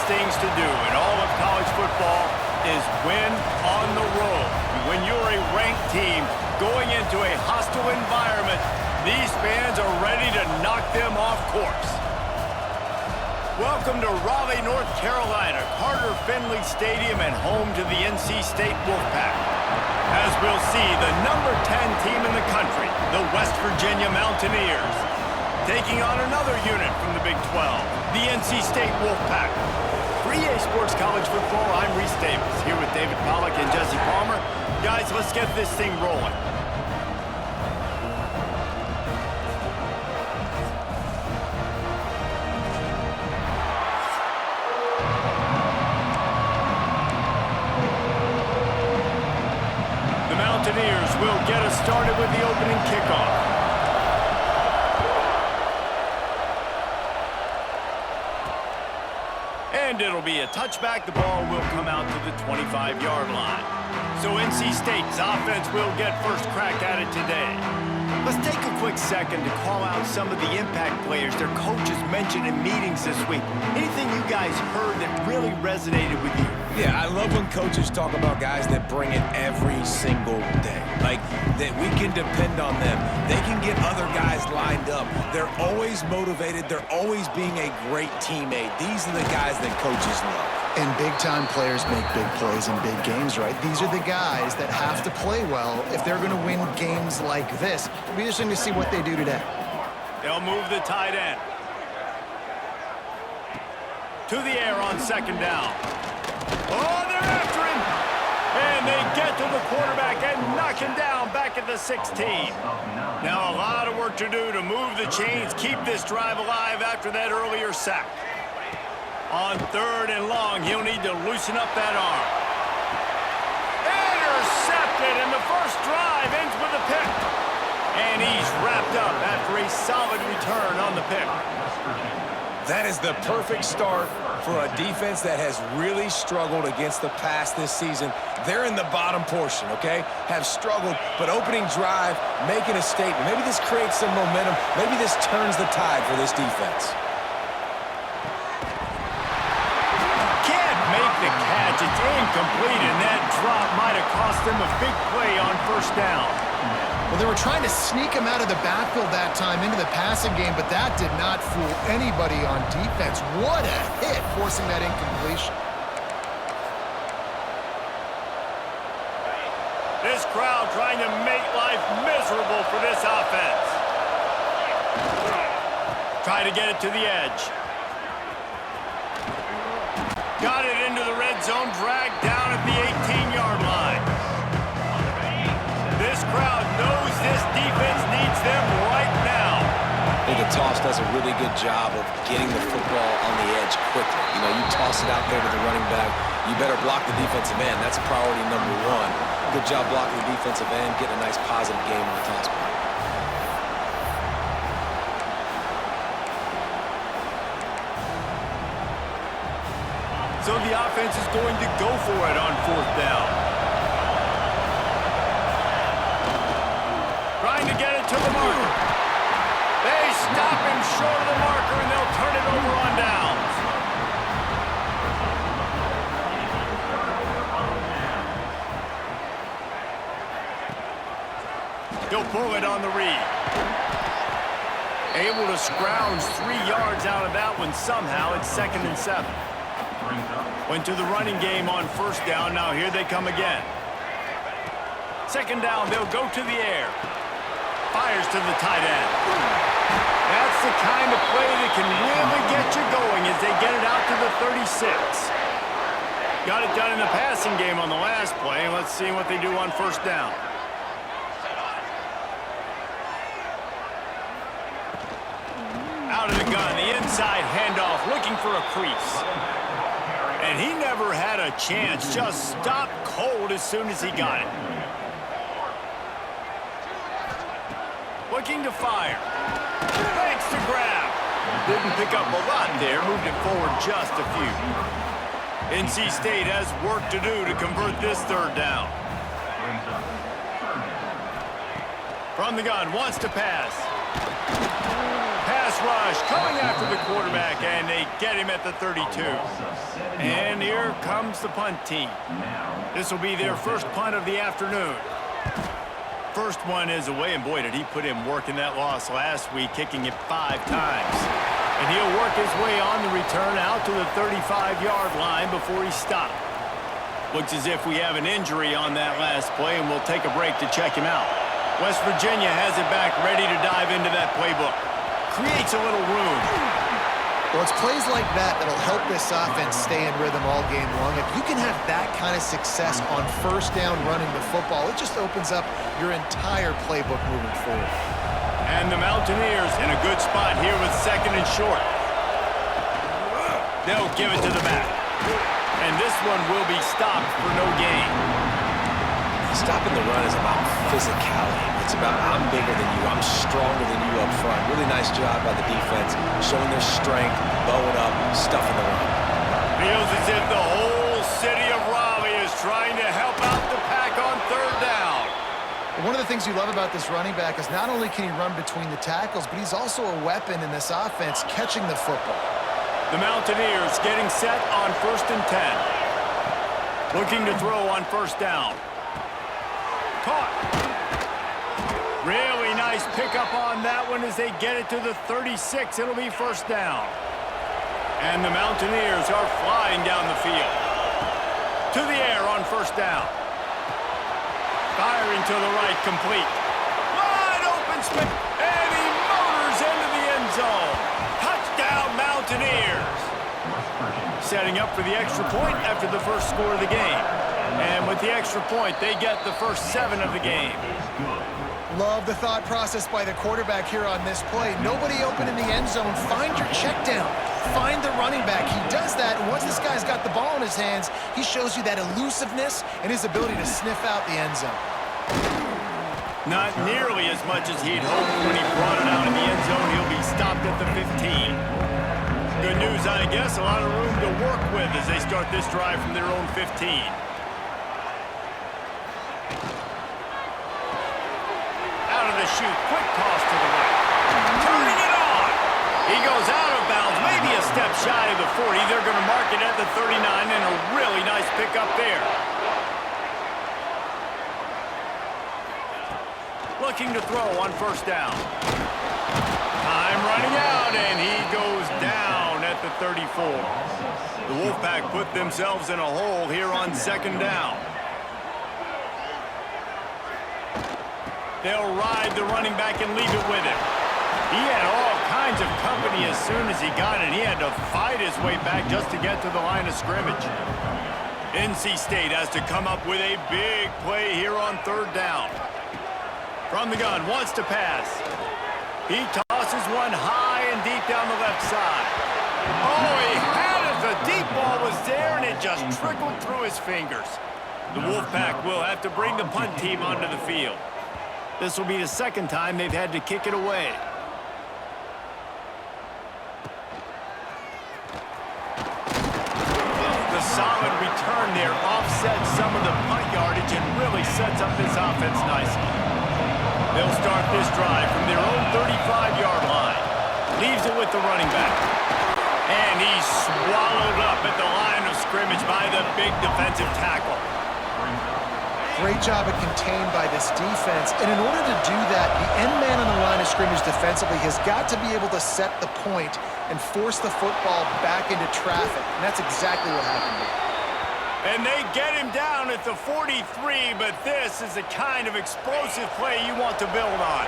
things to do in all of college football is win on the road. When you're a ranked team going into a hostile environment, these fans are ready to knock them off course. Welcome to Raleigh, North Carolina, Carter Finley Stadium, and home to the NC State Wolfpack. As we'll see, the number 10 team in the country, the West Virginia Mountaineers, taking on another unit from the Big 12, the NC State Wolfpack. For EA Sports College Football, I'm Reese Davis, here with David Pollack and Jesse Palmer. Guys, let's get this thing rolling. The Mountaineers will get us started with the opening kickoff. And it'll be a touchback. The ball will come out to the 25-yard line. So NC State's offense will get first crack at it today. Let's take a quick second to call out some of the impact players their coaches mentioned in meetings this week. Anything you guys heard that really resonated with you? Yeah, I love when coaches talk about guys that bring it every single day. Like, that we can depend on them. They can get other guys lined up. They're always motivated. They're always being a great teammate. These are the guys that coaches love. And big-time players make big plays in big games, right? These are the guys that have to play well if they're going to win games like this. It'll be interesting to see what they do today. They'll move the tight end to the air on second down. Oh, they're after him! And they get to the quarterback and knock him down back at the 16. Now a lot of work to do to move the chains, keep this drive alive after that earlier sack. On third and long, he'll need to loosen up that arm. Intercepted, and the first drive ends with a pick. And he's wrapped up after a solid return on the pick. That is the perfect start for a defense that has really struggled against the pass this season. They're in the bottom portion, okay? Have struggled, but opening drive, making a statement. Maybe this creates some momentum. Maybe this turns the tide for this defense. Can't make the catch. It's incomplete, and that drop might have cost them a big play on first down. Well, they were trying to sneak him out of the backfield that time into the passing game, but that did not fool anybody on defense. What a hit, forcing that incompletion. This crowd trying to make life miserable for this offense. Try to get it to the edge. Got it into the red zone, dragged down at the 18-yard line. This crowd knows this defense needs them right now. I think the toss does a really good job of getting the football on the edge quickly. You know, you toss it out there to the running back, you better block the defensive end. That's priority number one. Good job blocking the defensive end, getting a nice positive game on the toss play. So the offense is going to go for it on fourth down. Trying to get it to the marker. They stop him short of the marker, and they'll turn it over on downs. He'll pull it on the read. Able to scrounge 3 yards out of that one somehow. It's 2nd and 7. Went to the running game on first down. Now here they come again. Second down, they'll go to the air. Fires to the tight end. That's the kind of play that can really get you going as they get it out to the 36. Got it done in the passing game on the last play. Let's see what they do on first down. Out of the gun, the inside handoff, looking for a crease. And he never had a chance, just stopped cold as soon as he got it. Looking to fire. Thanks to grab. Didn't pick up a lot there, moved it forward just a few. NC State has work to do to convert this third down. From the gun, wants to pass. Pass pass rush coming after the quarterback, and they get him at the 32. And here comes the punt team. This will be their first punt of the afternoon. First one is away, and boy, did he put in work in that loss last week, kicking it 5 times. And he'll work his way on the return out to the 35-yard line before he stopped. Looks as if we have an injury on that last play, and we'll take a break to check him out. West Virginia has it back, ready to dive into that playbook. Creates a little room. Well, it's plays like that that'll help this offense stay in rhythm all game long. If you can have that kind of success on first down running the football, it just opens up your entire playbook moving forward. And the Mountaineers in a good spot here with 2nd and short. They'll give it to the back. And this one will be stopped for no gain. Stopping the run is about physicality. It's about I'm bigger than you, I'm stronger than you up front. Really nice job by the defense, showing their strength, bowing up, stuffing the run. Feels as if the whole city of Raleigh is trying to help out the pack on 3rd down. One of the things you love about this running back is not only can he run between the tackles, but he's also a weapon in this offense, catching the football. The Mountaineers getting set on 1st and 10. Looking to throw on 1st down. Caught. Really nice pickup on that one as they get it to the 36. It'll be 1st down. And the Mountaineers are flying down the field. To the air on 1st down. Firing to the right, complete. Wide open Smith, and he motors into the end zone. Touchdown, Mountaineers. Setting up for the extra point after the first score of the game. And with the extra point, they get the first 7 of the game. Love the thought process by the quarterback here on this play. Nobody open in the end zone. Find your check down. Find the running back. He does that, and once this guy's got the ball in his hands, he shows you that elusiveness and his ability to sniff out the end zone. Not nearly as much as he'd hoped when he brought it out in the end zone. He'll be stopped at the 15. Good news, I guess. A lot of room to work with as they start this drive from their own 15. Shoot, quick toss to the right. Turning it on. He goes out of bounds, maybe a step shy of the 40. They're going to mark it at the 39, and a really nice pickup there. Looking to throw on 1st down. Time running out, and he goes down at the 34. The Wolfpack put themselves in a hole here on 2nd down. They'll ride the running back and leave it with him. He had all kinds of company as soon as he got it. He had to fight his way back just to get to the line of scrimmage. NC State has to come up with a big play here on 3rd down. From the gun, wants to pass. He tosses one high and deep down the left side. Oh, he had it. The deep ball was there, and it just trickled through his fingers. The Wolfpack will have to bring the punt team onto the field. This will be the 2nd time they've had to kick it away. The solid return there offsets some of the punt yardage and really sets up this offense nicely. They'll start this drive from their own 35-yard line. Leaves it with the running back. And he's swallowed up at the line of scrimmage by the big defensive tackle. Great job of contained by this defense. And in order to do that, the end man on the line of scrimmage defensively has got to be able to set the point and force the football back into traffic. And that's exactly what happened here. And they get him down at the 43, but this is the kind of explosive play you want to build on.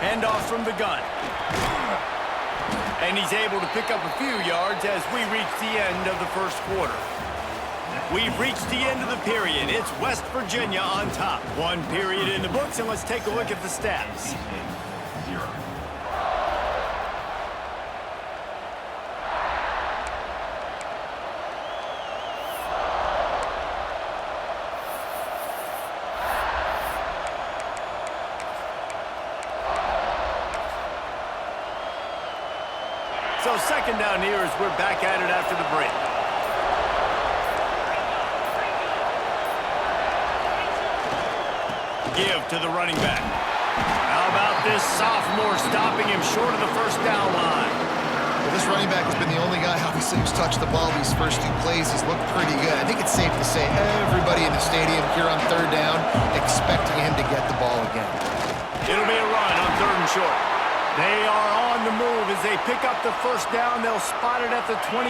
Handoff from the gun. And he's able to pick up a few yards as we reach the end of the first quarter. We've reached the end of the period. It's West Virginia on top. 1 period in the books, and let's take a look at the stats. So 2nd down here as we're back at it after the break. give to the running back. How about this sophomore stopping him short of the first down line? Well, this running back has been the only guy, obviously, who's touched the ball these first 2 plays. He's looked pretty good. I think it's safe to say everybody in the stadium here on 3rd down expecting him to get the ball again. It'll be a run on 3rd and short. They are on the move as they pick up the first down. They'll spot it at the 28.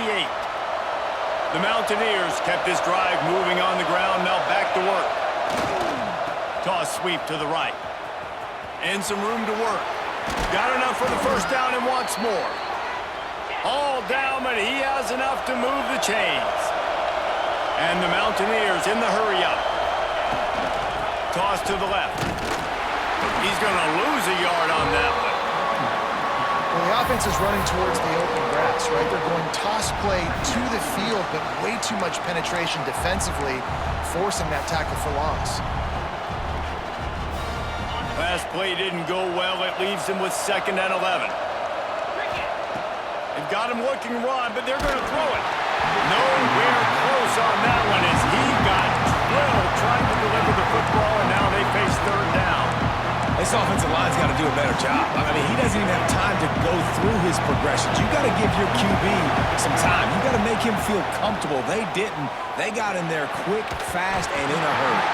The Mountaineers kept this drive moving on the ground. Now back to work. Toss sweep to the right. And some room to work. Got enough for the first down and wants more. All down, but he has enough to move the chains. And the Mountaineers in the hurry up. Toss to the left. He's going to lose a yard on that one. Well, the offense is running towards the open grass, right? They're going toss play to the field, but way too much penetration defensively, forcing that tackle for loss. Last play didn't go well. It leaves him with 2nd and 11. They've got him looking run, but they're going to throw it. Nowhere close on that one as he got drilled trying to deliver the football, and now they face 3rd down. This offensive line's got to do a better job. I mean, he doesn't even have time to go through his progressions. You got to give your QB some time. You got to make him feel comfortable. They didn't. They got in there quick, fast, and in a hurry.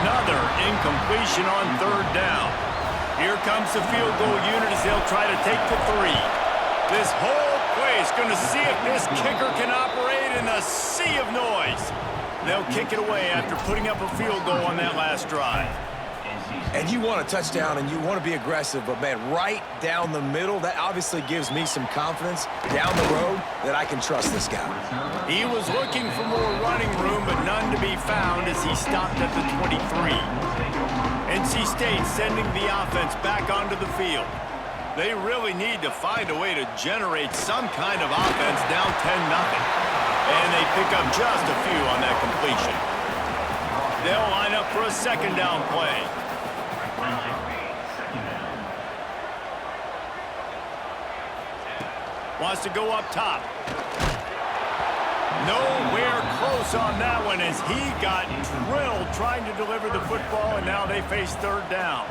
Another incompletion on 3rd down. Here comes the field goal unit as they'll try to take the 3. This whole play is going to see if this kicker can operate in the sea of noise. They'll kick it away after putting up a field goal on that last drive. And you want a touchdown and you want to be aggressive, but man, right down the middle, that obviously gives me some confidence down the road that I can trust this guy. He was looking for more running room, but none to be found as he stopped at the 23. NC State sending the offense back onto the field. They really need to find a way to generate some kind of offense down 10-0. And they pick up just a few on that completion. They'll line up for a 2nd down play. Wants to go up top. Nowhere close on that one as he got drilled trying to deliver the football, and now they face 3rd down.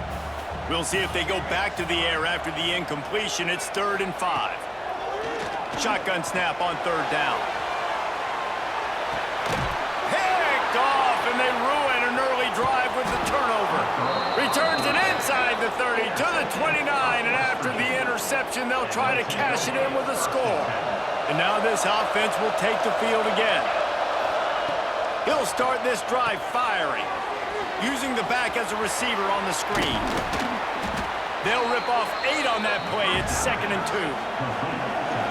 We'll see if they go back to the air after the incompletion. It's 3rd and 5. Shotgun snap on 3rd down. Picked off, and they ruin an early drive with the turnover. Returns it inside the 30 to the 29, and after the interception, they'll try to cash it in with a score. And now this offense will take the field again. He'll start this drive firing, using the back as a receiver on the screen. They'll rip off 8 on that play. It's 2nd and 2.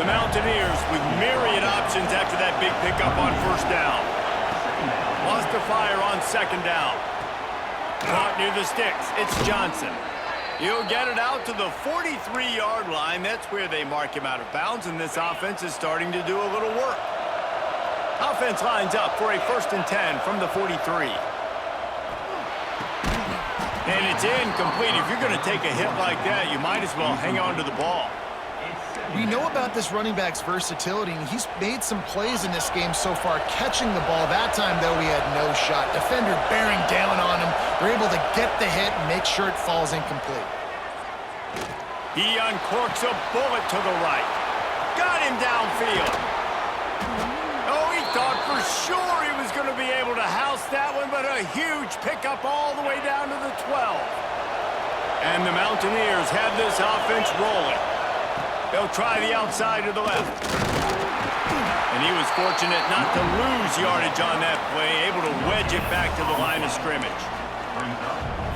The Mountaineers with myriad options after that big pickup on 1st down. Wants to fire on 2nd down. Caught near the sticks. It's Johnson. He'll get it out to the 43-yard line. That's where they mark him out of bounds, and this offense is starting to do a little work. Offense lines up for a 1st and 10 from the 43. And it's incomplete. If you're going to take a hit like that, you might as well hang on to the ball. We know about this running back's versatility, and he's made some plays in this game so far, catching the ball. That time, though, he had no shot. Defender bearing down on him. They're able to get the hit and make sure it falls incomplete. He uncorks a bullet to the right. Got him downfield. Oh, he thought for sure he was going to be able to house that one, but a huge pickup all the way down to the 12. And the Mountaineers have this offense rolling. They'll try the outside to the left. And he was fortunate not to lose yardage on that play, able to wedge it back to the line of scrimmage.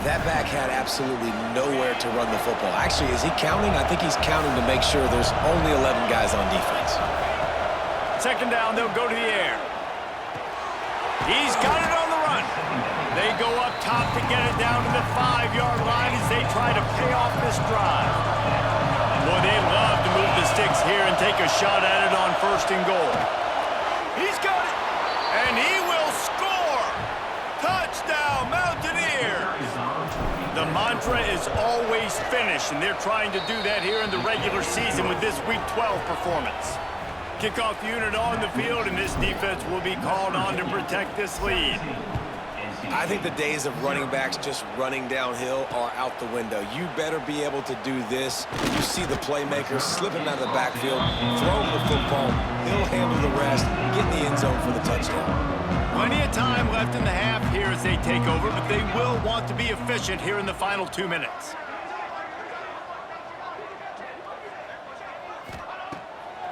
That back had absolutely nowhere to run the football. Actually, is he counting? I think he's counting to make sure there's only 11 guys on defense. 2nd down, they'll go to the air. He's got it on the run. They go up top to get it down to the 5-yard line as they try to pay off this drive. Boy, they love to move the sticks here and take a shot at it on 1st and goal. He's got it, and he will score. Touchdown, Mountaineers. The mantra is always finish, and they're trying to do that here in the regular season with this Week 12 performance. Kickoff unit on the field, and this defense will be called on to protect this lead. I think the days of running backs just running downhill are out the window. You better be able to do this. You see the playmakers slipping out of the backfield, throwing the football. He'll handle the rest, get in the end zone for the touchdown. Plenty of time left in the half here as they take over, but they will want to be efficient here in the final 2 minutes.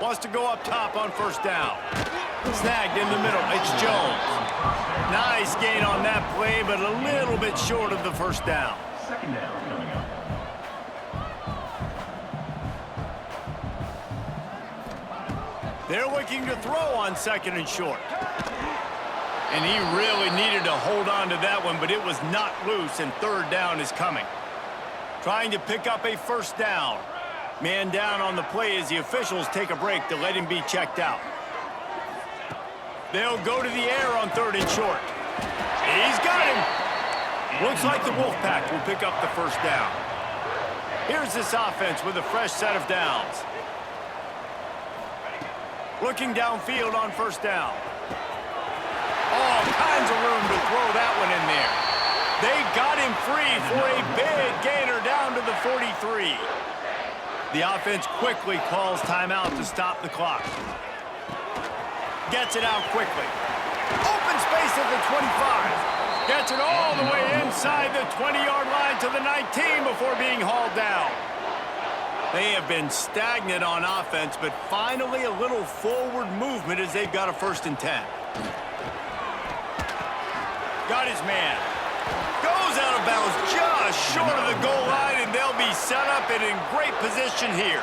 Wants to go up top on first down. Snagged in the middle. It's Jones. Nice gain on that play, but a little bit short of the first down. Second down coming up. They're looking to throw on second and short. And he really needed to hold on to that one, but it was not loose, and third down is coming. Trying to pick up a first down. Man down on the play as the officials take a break to let him be checked out. They'll go to the air on third and short. He's got him. Looks like the Wolfpack will pick up the first down. Here's this offense with a fresh set of downs. Looking downfield on first down. All kinds of room to throw that one in there. They got him free for a big gainer down to the 43. The offense quickly calls timeout to stop the clock. Gets it out quickly. Open space at the 25. Gets it all the way inside the 20-yard line to the 19 before being hauled down. They have been stagnant on offense, but finally a little forward movement as they've got a 1st and 10. Got his man. Goes out of bounds just short of the goal line, and they'll be set up and in great position here.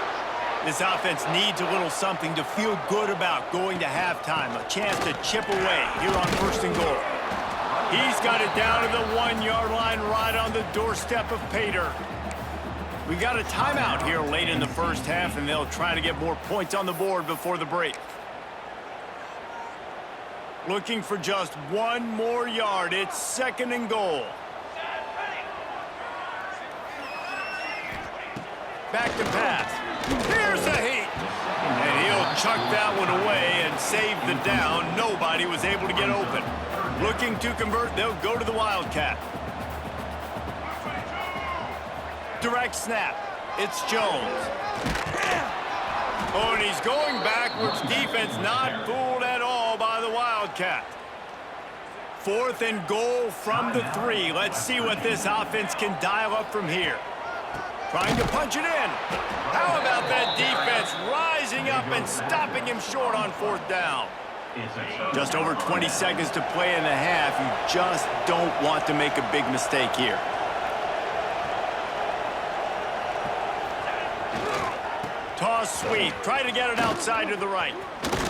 This offense needs a little something to feel good about going to halftime. A chance to chip away here on 1st and goal. He's got it down to the 1-yard line right on the doorstep of Pater. We got a timeout here late in the first half, and they'll try to get more points on the board before the break. Looking for just 1 more yard. It's 2nd and goal. Back to pass. Here's the heat. And he'll chuck that one away and save the down. Nobody was able to get open. Looking to convert, they'll go to the Wildcat. Direct snap. It's Jones. Oh, and he's going backwards. Defense not fooled at all by the Wildcat. 4th and goal from the 3. Let's see what this offense can dial up from here. Trying to punch it in. How about that defense rising up and stopping him short on 4th down? Just over 20 seconds to play in the half. You just don't want to make a big mistake here. Toss sweep. Try to get it outside to the right.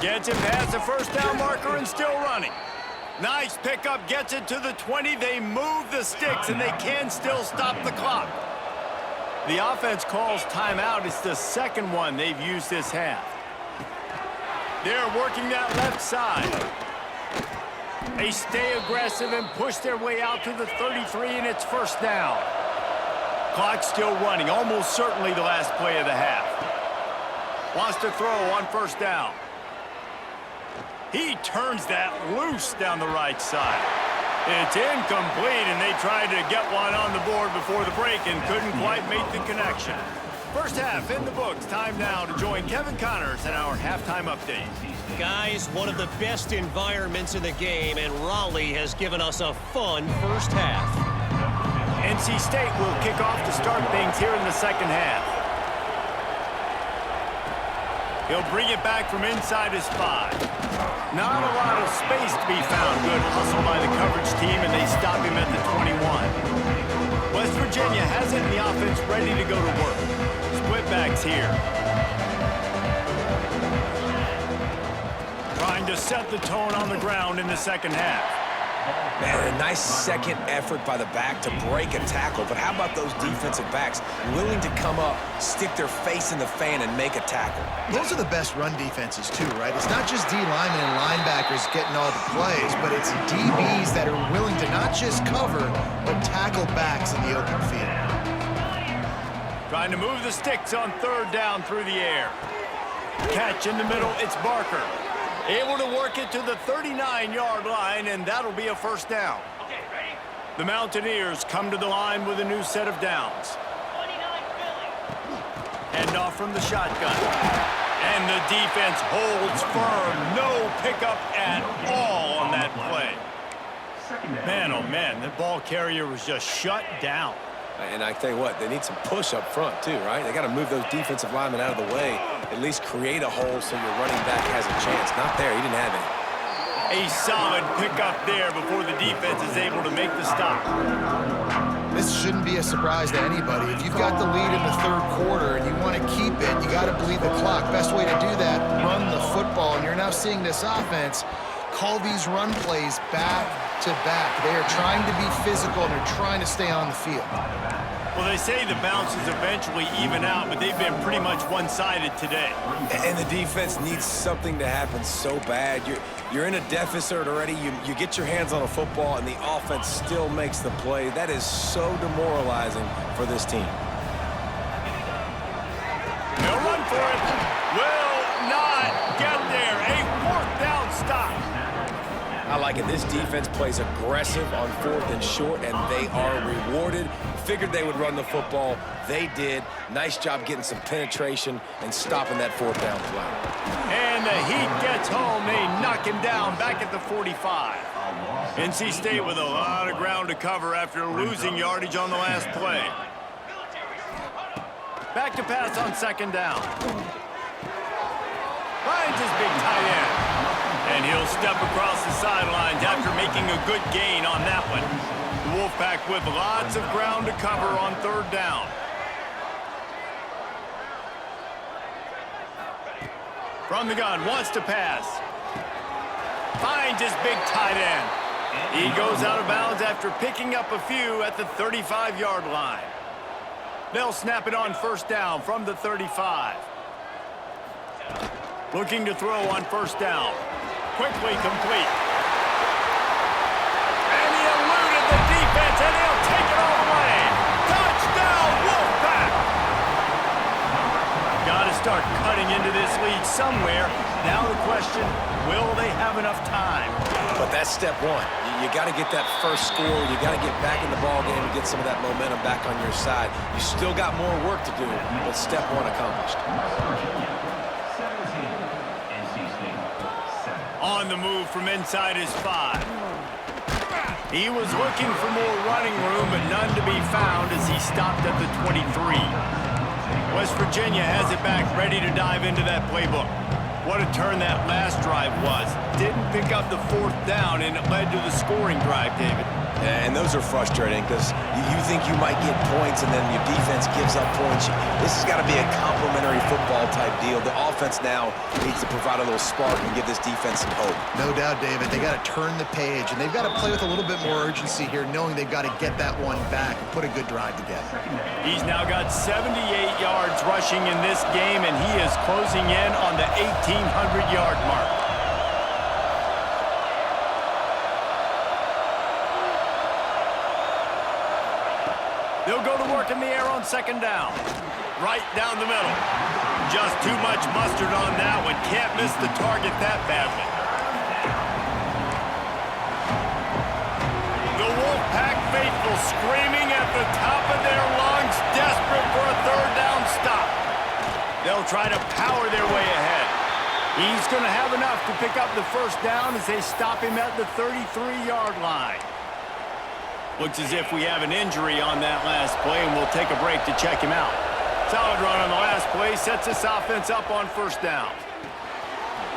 Gets it past the first down marker and still running. Nice pickup. Gets it to the 20. They move the sticks and they can still stop the clock. The offense calls timeout. It's the 2nd one they've used this half. They're working that left side. They stay aggressive and push their way out to the 33, and it's 1st down. Clock still running, almost certainly the last play of the half. Wants to throw on 1st down. He turns that loose down the right side. It's incomplete, and they tried to get one on the board before the break and couldn't quite make the connection. First half in the books. Time now to join Kevin Connors in our halftime update. Guys, one of the best environments in the game, and Raleigh has given us a fun first half. NC State will kick off to start things here in the 2nd half. He'll bring it back from inside his 5. Not a lot of space to be found. Good hustle by the coverage team, and they stop him at the 21. West Virginia has it in the offense ready to go to work. Split backs here. Trying to set the tone on the ground in the 2nd half. Man, a nice second effort by the back to break a tackle. But how about those defensive backs willing to come up, stick their face in the fan, and make a tackle? Those are the best run defenses, too, right? It's not just D linemen and linebackers getting all the plays, but it's DBs that are willing to not just cover, but tackle backs in the open field. Trying to move the sticks on 3rd down through the air. Catch in the middle, it's Barker. Able to work it to the 39-yard line, and that'll be a 1st down. Okay, ready? The Mountaineers come to the line with a new set of downs. Hand off from the shotgun. And the defense holds firm. No pickup at all on that play. Man, oh man, the ball carrier was just shut down. And I tell you what, they need some push up front too, right? They got to move those defensive linemen out of the way, at least create a hole so your running back has a chance. Not there, he didn't have any. A solid pickup there before the defense is able to make the stop. This shouldn't be a surprise to anybody. If you've got the lead in the third quarter and you want to keep it, you got to bleed the clock. Best way to do that, run the football. And you're now seeing this offense call these run plays back to back. They are trying to be physical and they're trying to stay on the field. Well, they say the bounces eventually even out, but they've been pretty much one-sided today. And the defense needs something to happen so bad. You're in a deficit already. You get your hands on a football, and the offense still makes the play. That is so demoralizing for this team. They'll run for it. Will not get there. A fourth down stop. I like it. This defense plays aggressive on 4th and short, and they are rewarded. Figured they would run the football. They did. Nice job getting some penetration and stopping that 4th down play. And the Heat gets home. They knock him down back at the 45. NC State with a lot of ground to cover after losing yardage on the last play. Back to pass on 2nd down. Finds his big tight end. And he'll step across the sidelines after making a good gain on that one. The Wolfpack with lots of ground to cover on 3rd down. From the gun, wants to pass. Finds his big tight end. He goes out of bounds after picking up a few at the 35-yard line. They'll snap it on 1st down from the 35. Looking to throw on 1st down. Quickly complete. And he eluded the defense, and he'll take it all the way. Touchdown, Wolfpack! Got to start cutting into this lead somewhere. Now the question, will they have enough time? But that's step one. You got to get that first score. You got to get back in the ball game and get some of that momentum back on your side. You still got more work to do, but step one accomplished. On the move from inside his 5. He was looking for more running room, but none to be found as he stopped at the 23. West Virginia has it back, ready to dive into that playbook. What a turn that last drive was. Didn't pick up the 4th down, and it led to the scoring drive, David. And those are frustrating because you think you might get points and then your defense gives up points. This has got to be a complementary football type deal. The offense now needs to provide a little spark and give this defense some hope. No doubt, David. They got to turn the page, and they've got to play with a little bit more urgency here, knowing they've got to get that one back and put a good drive together. He's now got 78 yards rushing in this game, and he is closing in on the 1,800-yard mark. They'll go to work in the air on 2nd down. Right down the middle. Just too much mustard on that one. Can't miss the target that badly. The Wolfpack faithful screaming at the top of their lungs, desperate for a 3rd down stop. They'll try to power their way ahead. He's going to have enough to pick up the 1st down as they stop him at the 33-yard line. Looks as if we have an injury on that last play, and we'll take a break to check him out. Solid run on the last play, sets this offense up on 1st down.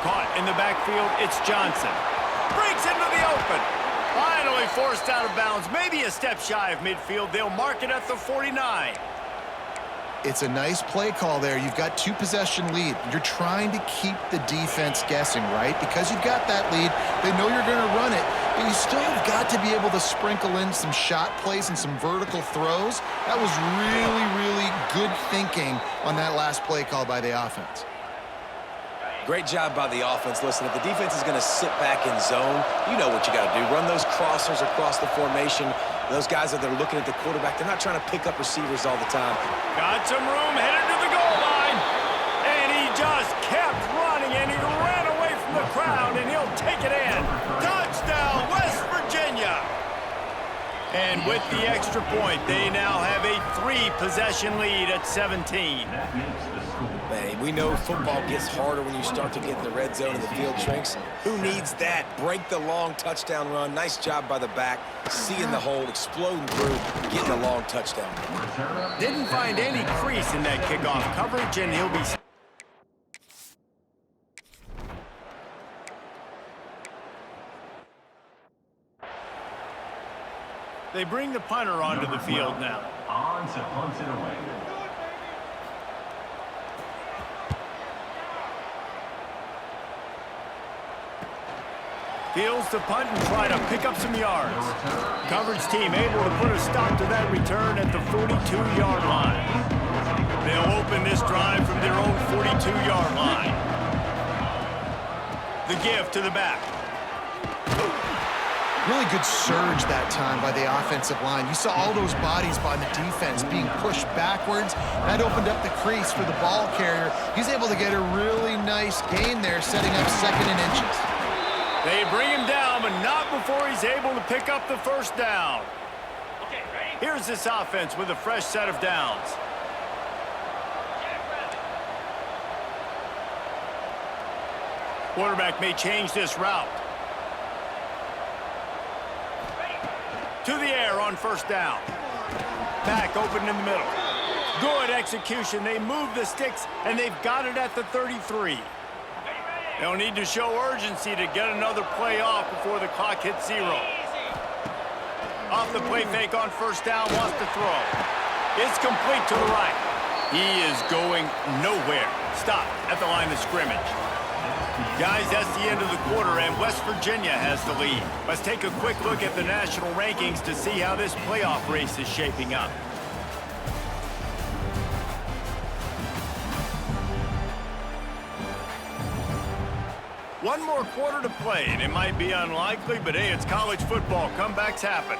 Caught in the backfield, it's Johnson. Breaks into the open. Finally forced out of bounds, maybe a step shy of midfield. They'll mark it at the 49. It's a nice play call there. You've got 2-possession lead. You're trying to keep the defense guessing, right? Because you've got that lead, they know you're going to run it, but you still have got to be able to sprinkle in some shot plays and some vertical throws. That was really, really good thinking on that last play call by the offense. Great job by the offense. Listen, if the defense is going to sit back in zone, you know what you got to do. Run those crossers across the formation. Those guys that are looking at the quarterback, they're not trying to pick up receivers all the time. Got some room, headed to the goal line. And he just kept running, and he ran away from the crowd, and he'll take it in. Touchdown, West Virginia. And with the extra point, they now have a 3-possession lead at 17. Man, we know football gets harder when you start to get in the red zone and the field shrinks. Who needs that? Break the long touchdown run. Nice job by the back. Seeing the hole, exploding through, getting a long touchdown. Didn't find any crease in that kickoff coverage, and he'll be... They bring the punter onto the field now. On to punt it away. Fields to punt and try to pick up some yards. Coverage team able to put a stop to that return at the 42-yard line. They'll open this drive from their own 42-yard line. The give to the back. Really good surge that time by the offensive line. You saw all those bodies by the defense being pushed backwards. That opened up the crease for the ball carrier. He's able to get a really nice gain there, setting up 2nd and inches. They bring him down, but not before he's able to pick up the first down. Here's this offense with a fresh set of downs. Quarterback may change this route. To the air on first down. Back open in the middle. Good execution. They move the sticks, and they've got it at the 33. They'll need to show urgency to get another play off before the clock hits 0. Off the play fake on first down, wants to throw. It's complete to the right. He is going nowhere. Stop at the line of scrimmage. Guys, that's the end of the quarter, and West Virginia has the lead. Let's take a quick look at the national rankings to see how this playoff race is shaping up. One more quarter to play, and it might be unlikely, but hey, it's college football. Comebacks happen.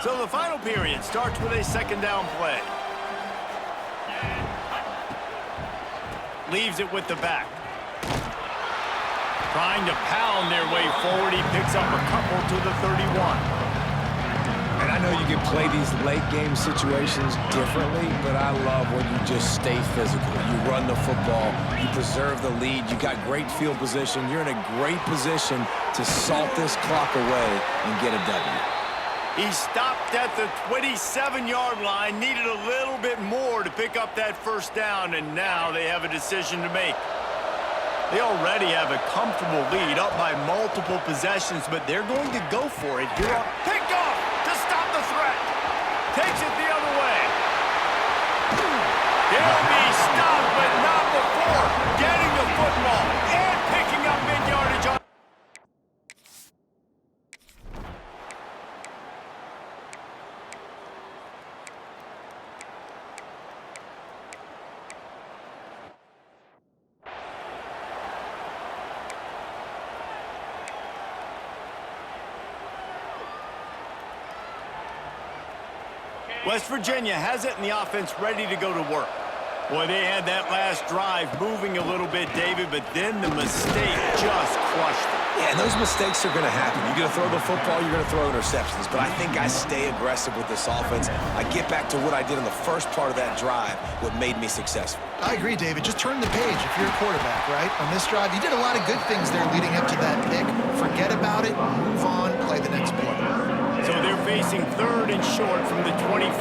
So the final period starts with a 2nd down play. Leaves it with the back. Trying to pound their way forward. He picks up a couple to the 31. And I know you can play these late-game situations differently, but I love when you just stay physical. You run the football. You preserve the lead. You got great field position. You're in a great position to salt this clock away and get a W. He stopped at the 27-yard line, needed a little bit more to pick up that first down, and now they have a decision to make. They already have a comfortable lead, up by multiple possessions, but they're going to go for it here. Pick off to stop the threat. Takes it the other way. He'll be stopped, but not before getting the football and picking up mid-yardage on. West Virginia has it, and the offense ready to go to work. Boy, they had that last drive moving a little bit, David, but then the mistake just crushed them. Yeah, and those mistakes are going to happen. You're going to throw the football, you're going to throw interceptions. But I think I stay aggressive with this offense. I get back to what I did in the first part of that drive, what made me successful. I agree, David. Just turn the page if you're a quarterback, right? On this drive, you did a lot of good things there leading up to that pick. Forget about it, move on, play the next play. So they're facing 3rd and short from the 25.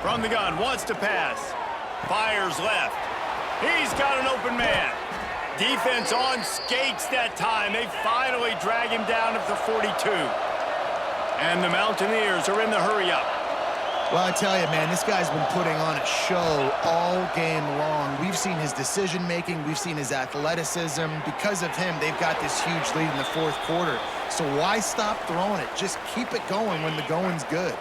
From the gun, wants to pass. Fires left. He's got an open man. Defense on skates that time. They finally drag him down at the 42. And the Mountaineers are in the hurry-up. Well, I tell you, man, this guy's been putting on a show all game long. We've seen his decision-making. We've seen his athleticism. Because of him, they've got this huge lead in the 4th quarter. So why stop throwing it? Just keep it going when the going's good.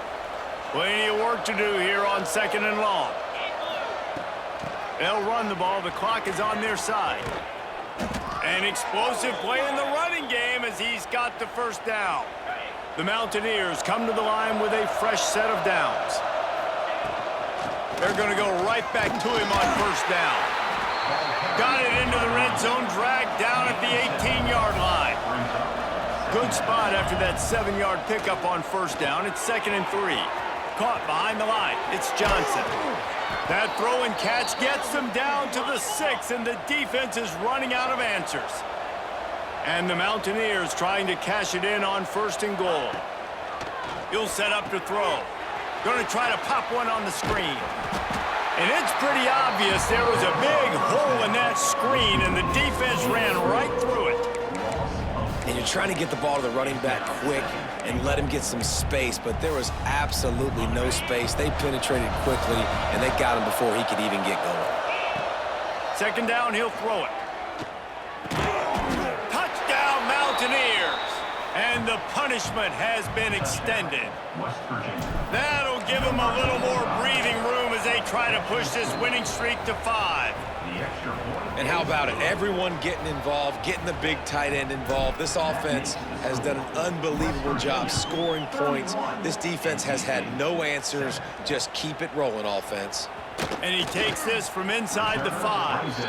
Plenty of work to do here on 2nd and long. They'll run the ball. The clock is on their side. An explosive play in the running game as he's got the first down. The Mountaineers come to the line with a fresh set of downs. They're going to go right back to him on first down. Got it into the red zone, dragged down at the 18-yard line. Good spot after that 7-yard pickup on first down. It's 2nd and 3. Caught behind the line. It's Johnson. That throw and catch gets them down to the 6, and the defense is running out of answers. And the Mountaineers trying to cash it in on 1st and goal. He'll set up to throw. Going to try to pop one on the screen. And it's pretty obvious there was a big hole in that screen, and the defense ran right through it. And you're trying to get the ball to the running back quick and let him get some space, but there was absolutely no space. They penetrated quickly, and they got him before he could even get going. 2nd down, he'll throw it. Touchdown, Mountaineers! And the punishment has been extended. West Virginia. That'll give them a little more breathing room as they try to push this winning streak to 5. The extra point. And how about it? Everyone getting involved, getting the big tight end involved. This offense has done an unbelievable job scoring points. This defense has had no answers. Just keep it rolling, offense. And he takes this from inside the 5.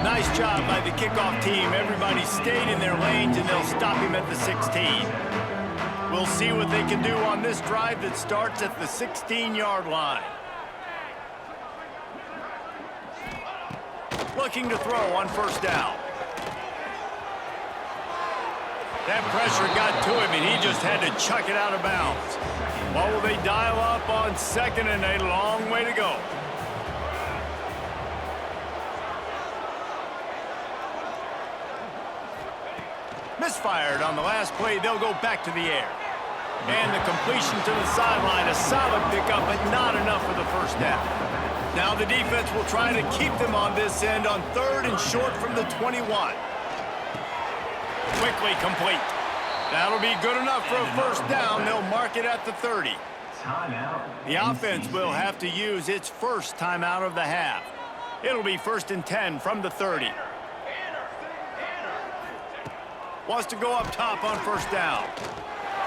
Nice job by the kickoff team. Everybody stayed in their lanes, and they'll stop him at the 16. We'll see what they can do on this drive that starts at the 16-yard line. Looking to throw on first down. That pressure got to him, and he just had to chuck it out of bounds. What will they dial up on 2nd and a long way to go? Misfired on the last play. They'll go back to the air. And the completion to the sideline. A solid pickup, but not enough for the first down. Now the defense will try to keep them on this end on 3rd and short from the 21. Quickly complete. That'll be good enough for a first down. They'll mark it at the 30. Timeout. The offense will have to use its first timeout of the half. It'll be 1st and 10 from the 30. Wants to go up top on first down.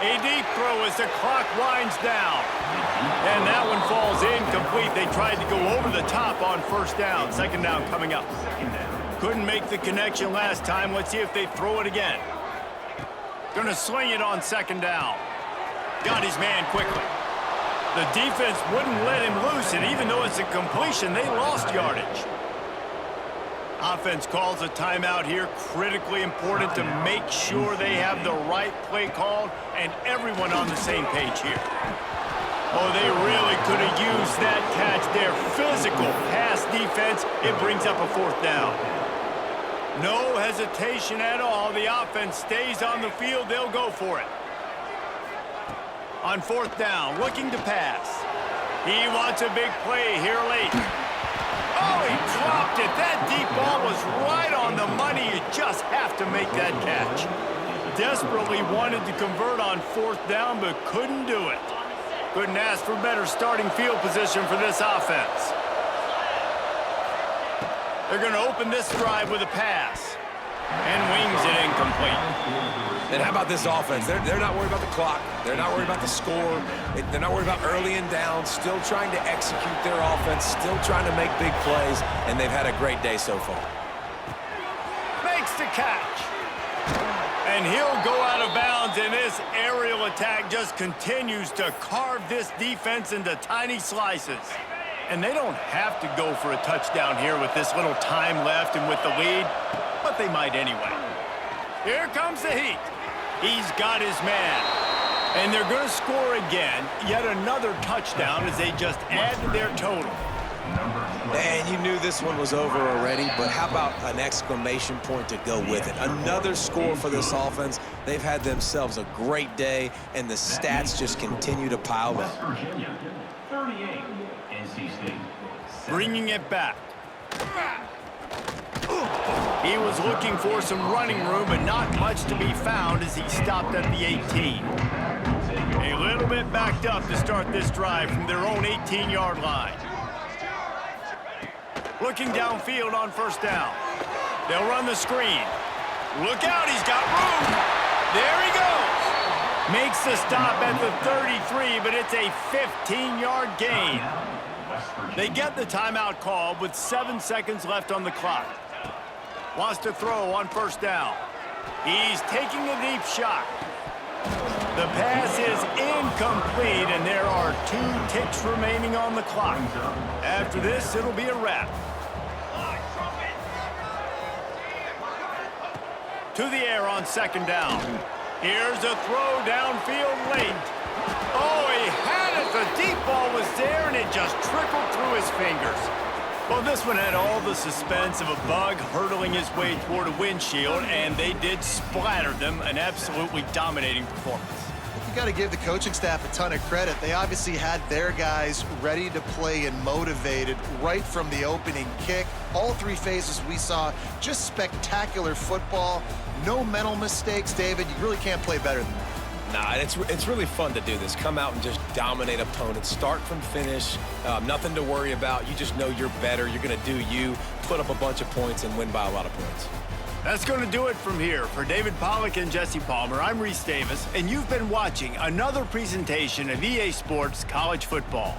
A deep throw as the clock winds down. And that one falls incomplete. They tried to go over the top on first down. 2nd down coming up. Couldn't make the connection last time. Let's see if they throw it again. Gonna swing it on 2nd down. Got his man quickly. The defense wouldn't let him loose, and even though it's a completion, they lost yardage. Offense calls a timeout here. Critically important to make sure they have the right play called and everyone on the same page here. Oh, they really could have used that catch there. Physical pass defense. It brings up a 4th down. No hesitation at all. The offense stays on the field. They'll go for it. On 4th down, looking to pass. He wants a big play here late. Oh, he dropped it. That deep ball was right on the money. You just have to make that catch. Desperately wanted to convert on 4th down, but couldn't do it. Couldn't ask for better starting field position for this offense. They're going to open this drive with a pass. And wings it incomplete. And how about this offense? They're not worried about the clock. They're not worried about the score. They're not worried about early and down. Still trying to execute their offense. Still trying to make big plays. And they've had a great day so far. Makes the catch. And he'll go out of bounds, and this aerial attack just continues to carve this defense into tiny slices. And they don't have to go for a touchdown here with this little time left and with the lead, but they might anyway. Here comes the heat. He's got his man. And they're going to score again. Yet another touchdown as they just add to their total. And you knew this one was over already, but how about an exclamation point to go with it? Another score for this offense. They've had themselves a great day, and the stats just continue to pile West up. Virginia, 38. NC State. Bringing it back. He was looking for some running room, but not much to be found as he stopped at the 18. A little bit backed up to start this drive from their own 18-yard line. Looking downfield on first down. They'll run the screen. Look out, he's got room. There he goes. Makes the stop at the 33, but it's a 15-yard gain. They get the timeout called with 7 seconds left on the clock. Wants to throw on first down. He's taking a deep shot. The pass is incomplete, and there are 2 ticks remaining on the clock. After this, it'll be a wrap. To the air on second down. Here's a throw downfield late. Oh, he had it. The deep ball was there, and it just trickled through his fingers. Well, this one had all the suspense of a bug hurtling his way toward a windshield, and they did splatter them. An absolutely dominating performance. You got to give the coaching staff a ton of credit. They obviously had their guys ready to play and motivated right from the opening kick. All 3 phases we saw, just spectacular football. No mental mistakes, David. You really can't play better than that. Nah, it's really fun to do this. Come out and just dominate opponents. Start from finish. Nothing to worry about. You just know you're better. You're going to do you, put up a bunch of points, and win by a lot of points. That's going to do it from here. For David Pollack and Jesse Palmer, I'm Reese Davis, and you've been watching another presentation of EA Sports College Football.